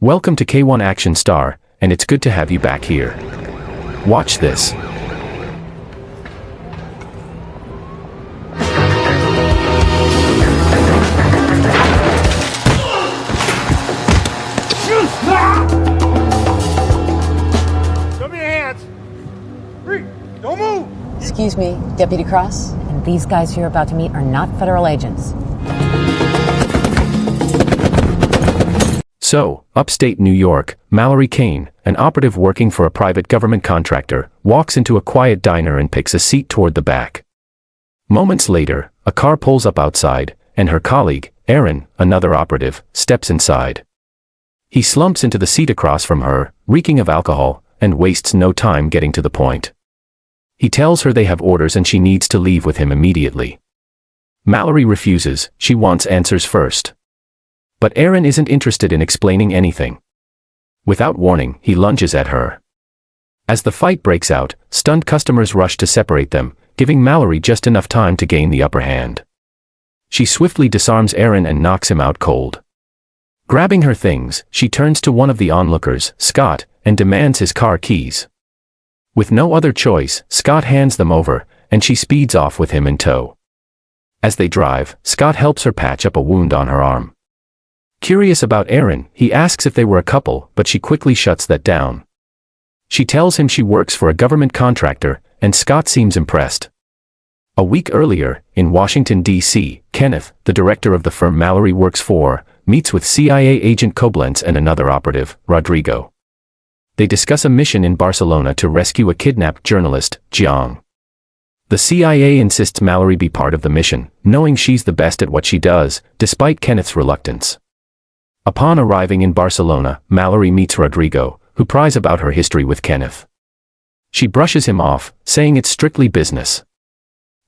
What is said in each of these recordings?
Welcome to Kaywon Action Star, and it's good to have you back here. Watch this. Show me your hands. Free. Don't move. Excuse me, Deputy Cross, and these guys you're about to meet are not federal agents. So, upstate New York, Mallory Kane, an operative working for a private government contractor, walks into a quiet diner and picks a seat toward the back. Moments later, a car pulls up outside, and her colleague, Aaron, another operative, steps inside. He slumps into the seat across from her, reeking of alcohol, and wastes no time getting to the point. He tells her they have orders and she needs to leave with him immediately. Mallory refuses, she wants answers first. But Aaron isn't interested in explaining anything. Without warning, he lunges at her. As the fight breaks out, stunned customers rush to separate them, giving Mallory just enough time to gain the upper hand. She swiftly disarms Aaron and knocks him out cold. Grabbing her things, she turns to one of the onlookers, Scott, and demands his car keys. With no other choice, Scott hands them over, and she speeds off with him in tow. As they drive, Scott helps her patch up a wound on her arm. Curious about Aaron, he asks if they were a couple, but she quickly shuts that down. She tells him she works for a government contractor, and Scott seems impressed. A week earlier, in Washington, D.C., Kenneth, the director of the firm Mallory works for, meets with CIA agent Koblenz and another operative, Rodrigo. They discuss a mission in Barcelona to rescue a kidnapped journalist, Jiang. The CIA insists Mallory be part of the mission, knowing she's the best at what she does, despite Kenneth's reluctance. Upon arriving in Barcelona, Mallory meets Rodrigo, who pries about her history with Kenneth. She brushes him off, saying it's strictly business.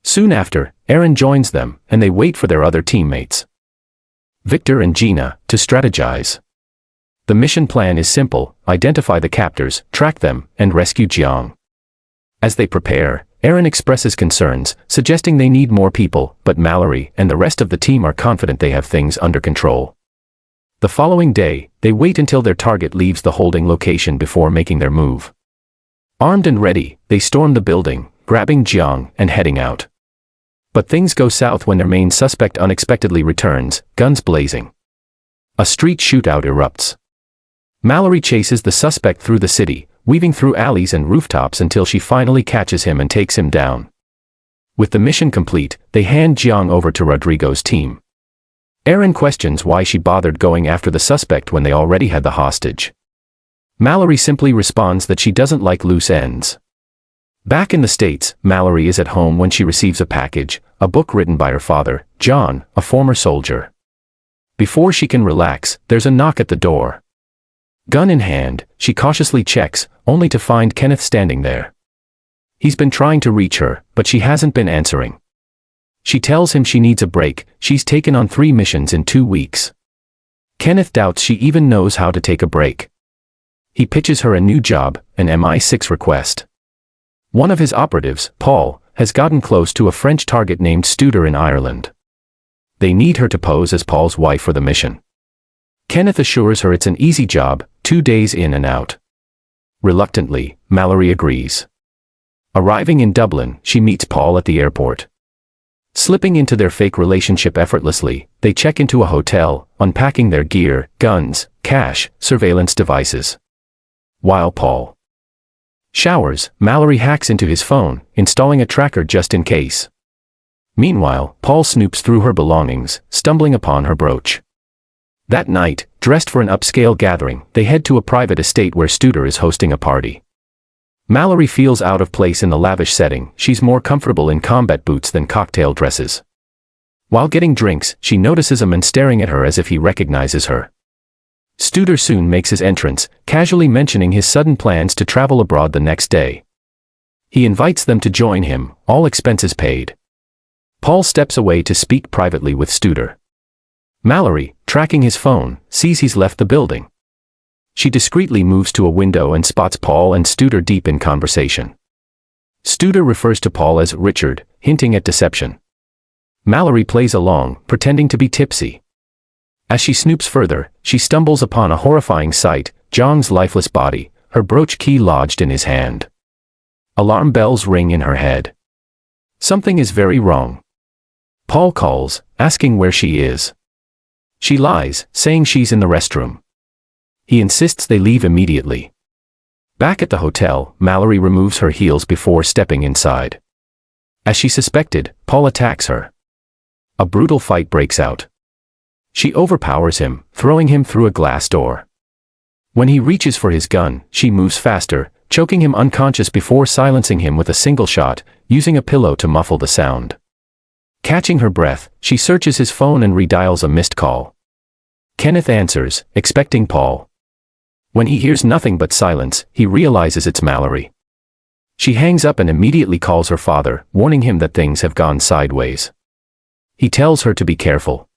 Soon after, Aaron joins them, and they wait for their other teammates, Victor and Gina, to strategize. The mission plan is simple: identify the captors, track them, and rescue Jiang. As they prepare, Aaron expresses concerns, suggesting they need more people, but Mallory and the rest of the team are confident they have things under control. The following day, they wait until their target leaves the holding location before making their move. Armed and ready, they storm the building, grabbing Jiang and heading out. But things go south when their main suspect unexpectedly returns, guns blazing. A street shootout erupts. Mallory chases the suspect through the city, weaving through alleys and rooftops until she finally catches him and takes him down. With the mission complete, they hand Jiang over to Rodrigo's team. Aaron questions why she bothered going after the suspect when they already had the hostage. Mallory simply responds that she doesn't like loose ends. Back in the States, Mallory is at home when she receives a package, a book written by her father, John, a former soldier. Before she can relax, there's a knock at the door. Gun in hand, she cautiously checks, only to find Kenneth standing there. He's been trying to reach her, but she hasn't been answering. She tells him she needs a break, she's taken on 3 missions in 2 weeks. Kenneth doubts she even knows how to take a break. He pitches her a new job, an MI6 request. One of his operatives, Paul, has gotten close to a French target named Studer in Ireland. They need her to pose as Paul's wife for the mission. Kenneth assures her it's an easy job, 2 days in and out. Reluctantly, Mallory agrees. Arriving in Dublin, she meets Paul at the airport. Slipping into their fake relationship effortlessly, they check into a hotel, unpacking their gear, guns, cash, surveillance devices. While Paul showers, Mallory hacks into his phone, installing a tracker just in case. Meanwhile, Paul snoops through her belongings, stumbling upon her brooch. That night, dressed for an upscale gathering, they head to a private estate where Studer is hosting a party. Mallory feels out of place in the lavish setting, she's more comfortable in combat boots than cocktail dresses. While getting drinks, she notices a man staring at her as if he recognizes her. Studer soon makes his entrance, casually mentioning his sudden plans to travel abroad the next day. He invites them to join him, all expenses paid. Paul steps away to speak privately with Studer. Mallory, tracking his phone, sees he's left the building. She discreetly moves to a window and spots Paul and Studer deep in conversation. Studer refers to Paul as Richard, hinting at deception. Mallory plays along, pretending to be tipsy. As she snoops further, she stumbles upon a horrifying sight, Zhang's lifeless body, her brooch key lodged in his hand. Alarm bells ring in her head. Something is very wrong. Paul calls, asking where she is. She lies, saying she's in the restroom. He insists they leave immediately. Back at the hotel, Mallory removes her heels before stepping inside. As she suspected, Paul attacks her. A brutal fight breaks out. She overpowers him, throwing him through a glass door. When he reaches for his gun, she moves faster, choking him unconscious before silencing him with a single shot, using a pillow to muffle the sound. Catching her breath, she searches his phone and redials a missed call. Kenneth answers, expecting Paul. When he hears nothing but silence, he realizes it's Mallory. She hangs up and immediately calls her father, warning him that things have gone sideways. He tells her to be careful.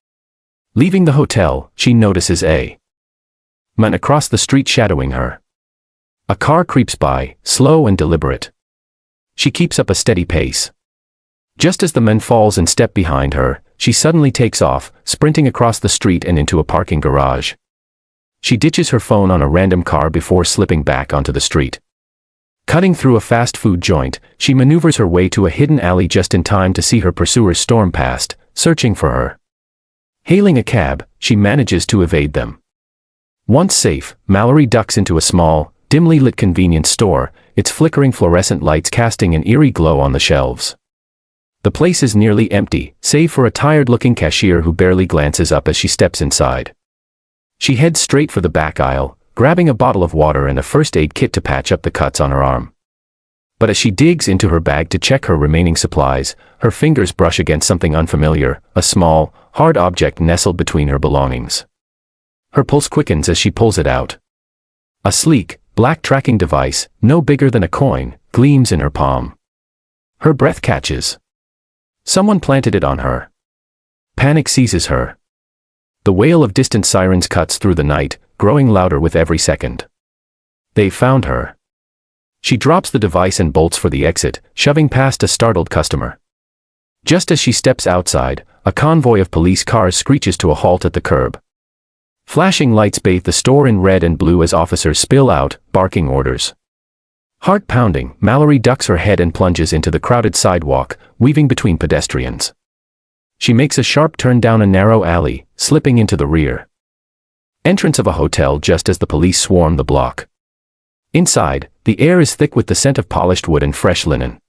Leaving the hotel, she notices a man across the street shadowing her. A car creeps by, slow and deliberate. She keeps up a steady pace. Just as the man falls and step behind her, she suddenly takes off, sprinting across the street and into a parking garage. She ditches her phone on a random car before slipping back onto the street. Cutting through a fast food joint, she maneuvers her way to a hidden alley just in time to see her pursuers storm past, searching for her. Hailing a cab, she manages to evade them. Once safe, Mallory ducks into a small, dimly lit convenience store, its flickering fluorescent lights casting an eerie glow on the shelves. The place is nearly empty, save for a tired-looking cashier who barely glances up as she steps inside. She heads straight for the back aisle, grabbing a bottle of water and a first aid kit to patch up the cuts on her arm. But as she digs into her bag to check her remaining supplies, her fingers brush against something unfamiliar, a small, hard object nestled between her belongings. Her pulse quickens as she pulls it out. A sleek, black tracking device, no bigger than a coin, gleams in her palm. Her breath catches. Someone planted it on her. Panic seizes her. The wail of distant sirens cuts through the night, growing louder with every second. They found her. She drops the device and bolts for the exit, shoving past a startled customer. Just as she steps outside, a convoy of police cars screeches to a halt at the curb. Flashing lights bathe the store in red and blue as officers spill out, barking orders. Heart pounding, Mallory ducks her head and plunges into the crowded sidewalk, weaving between pedestrians. She makes a sharp turn down a narrow alley, slipping into the rear entrance of a hotel just as the police swarm the block. Inside, the air is thick with the scent of polished wood and fresh linen.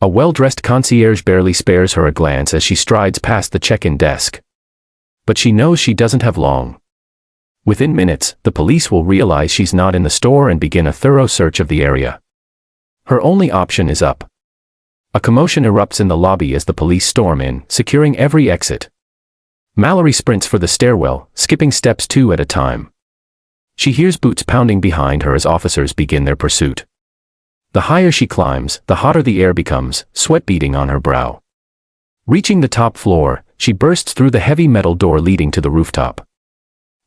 A well-dressed concierge barely spares her a glance as she strides past the check-in desk. But she knows she doesn't have long. Within minutes, the police will realize she's not in the store and begin a thorough search of the area. Her only option is up. A commotion erupts in the lobby as the police storm in, securing every exit. Mallory sprints for the stairwell, skipping steps 2 at a time. She hears boots pounding behind her as officers begin their pursuit. The higher she climbs, the hotter the air becomes, sweat beading on her brow. Reaching the top floor, she bursts through the heavy metal door leading to the rooftop.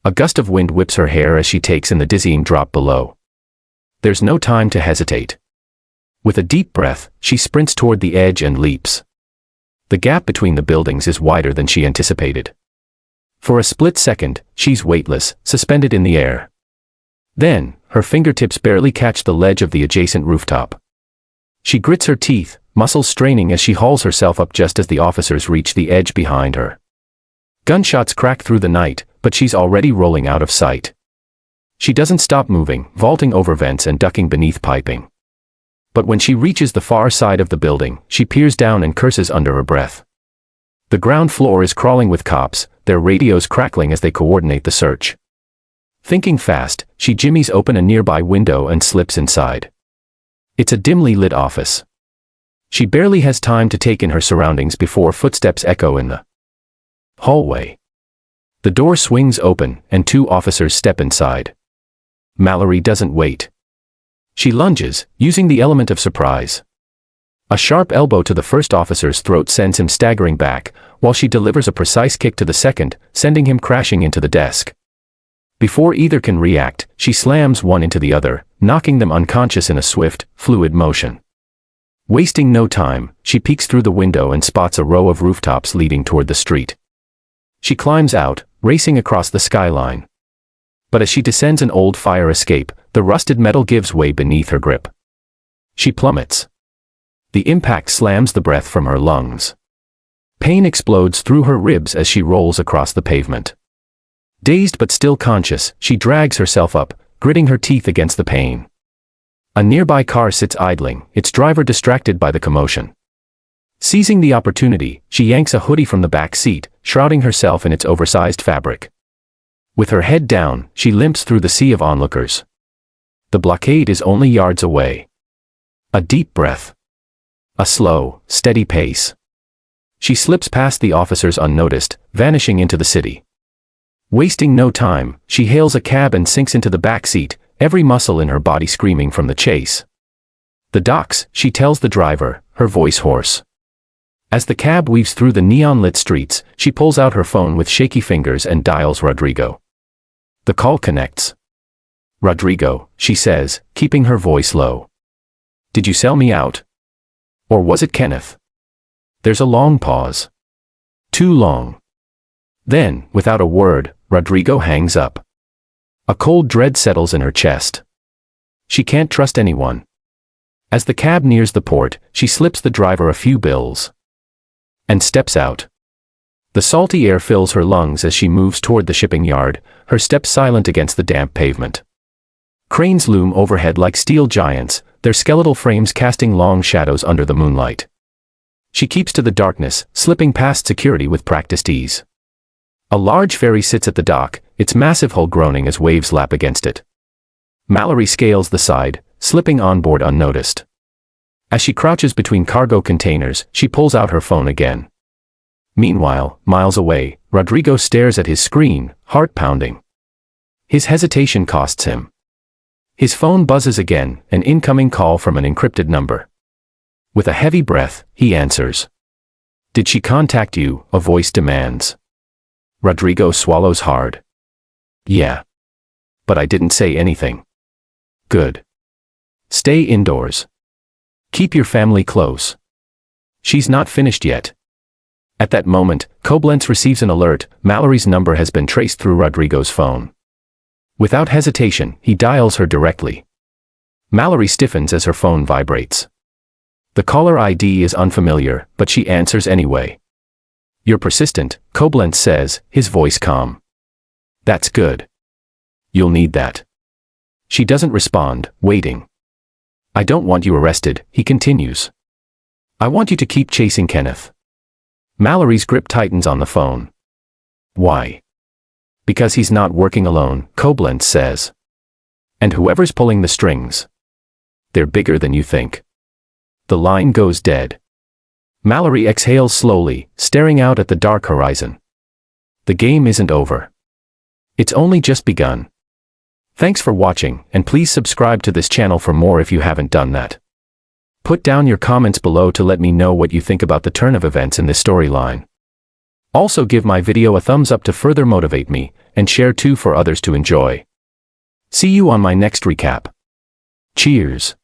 A gust of wind whips her hair as she takes in the dizzying drop below. There's no time to hesitate. With a deep breath, she sprints toward the edge and leaps. The gap between the buildings is wider than she anticipated. For a split second, she's weightless, suspended in the air. Then, her fingertips barely catch the ledge of the adjacent rooftop. She grits her teeth, muscles straining as she hauls herself up just as the officers reach the edge behind her. Gunshots crack through the night, but she's already rolling out of sight. She doesn't stop moving, vaulting over vents and ducking beneath piping. But when she reaches the far side of the building, she peers down and curses under her breath. The ground floor is crawling with cops, their radios crackling as they coordinate the search. Thinking fast, she jimmies open a nearby window and slips inside. It's a dimly lit office. She barely has time to take in her surroundings before footsteps echo in the hallway. The door swings open, and 2 officers step inside. Mallory doesn't wait. She lunges, using the element of surprise. A sharp elbow to the first officer's throat sends him staggering back, while she delivers a precise kick to the second, sending him crashing into the desk. Before either can react, she slams one into the other, knocking them unconscious in a swift, fluid motion. Wasting no time, she peeks through the window and spots a row of rooftops leading toward the street. She climbs out, racing across the skyline. But as she descends an old fire escape, the rusted metal gives way beneath her grip. She plummets. The impact slams the breath from her lungs. Pain explodes through her ribs as she rolls across the pavement. Dazed but still conscious, she drags herself up, gritting her teeth against the pain. A nearby car sits idling, its driver distracted by the commotion. Seizing the opportunity, she yanks a hoodie from the back seat, shrouding herself in its oversized fabric. With her head down, she limps through the sea of onlookers. The blockade is only yards away. A deep breath. A slow, steady pace. She slips past the officers unnoticed, vanishing into the city. Wasting no time, she hails a cab and sinks into the back seat, every muscle in her body screaming from the chase. The docks, she tells the driver, her voice hoarse. As the cab weaves through the neon-lit streets, she pulls out her phone with shaky fingers and dials Rodrigo. The call connects. "Rodrigo," she says, keeping her voice low. "Did you sell me out? Or was it Kenneth?" There's a long pause. Too long. Then, without a word, Rodrigo hangs up. A cold dread settles in her chest. She can't trust anyone. As the cab nears the port, she slips the driver a few bills. And steps out. The salty air fills her lungs as she moves toward the shipping yard, her steps silent against the damp pavement. Cranes loom overhead like steel giants, their skeletal frames casting long shadows under the moonlight. She keeps to the darkness, slipping past security with practiced ease. A large ferry sits at the dock, its massive hull groaning as waves lap against it. Mallory scales the side, slipping on board unnoticed. As she crouches between cargo containers, she pulls out her phone again. Meanwhile, miles away, Rodrigo stares at his screen, heart pounding. His hesitation costs him. His phone buzzes again, an incoming call from an encrypted number. With a heavy breath, he answers. "Did she contact you?" a voice demands. Rodrigo swallows hard. "Yeah. But I didn't say anything." "Good. Stay indoors. Keep your family close. She's not finished yet." At that moment, Koblenz receives an alert. Mallory's number has been traced through Rodrigo's phone. Without hesitation, he dials her directly. Mallory stiffens as her phone vibrates. The caller ID is unfamiliar, but she answers anyway. "You're persistent," Koblenz says, his voice calm. "That's good. You'll need that." She doesn't respond, waiting. "I don't want you arrested," he continues. "I want you to keep chasing Kenneth." Mallory's grip tightens on the phone. "Why?" "Because he's not working alone," Koblenz says. "And whoever's pulling the strings, they're bigger than you think." The line goes dead. Mallory exhales slowly, staring out at the dark horizon. The game isn't over. It's only just begun. Thanks for watching, and please subscribe to this channel for more if you haven't done that. Put down your comments below to let me know what you think about the turn of events in this storyline. Also give my video a thumbs up to further motivate me, and share too for others to enjoy. See you on my next recap. Cheers.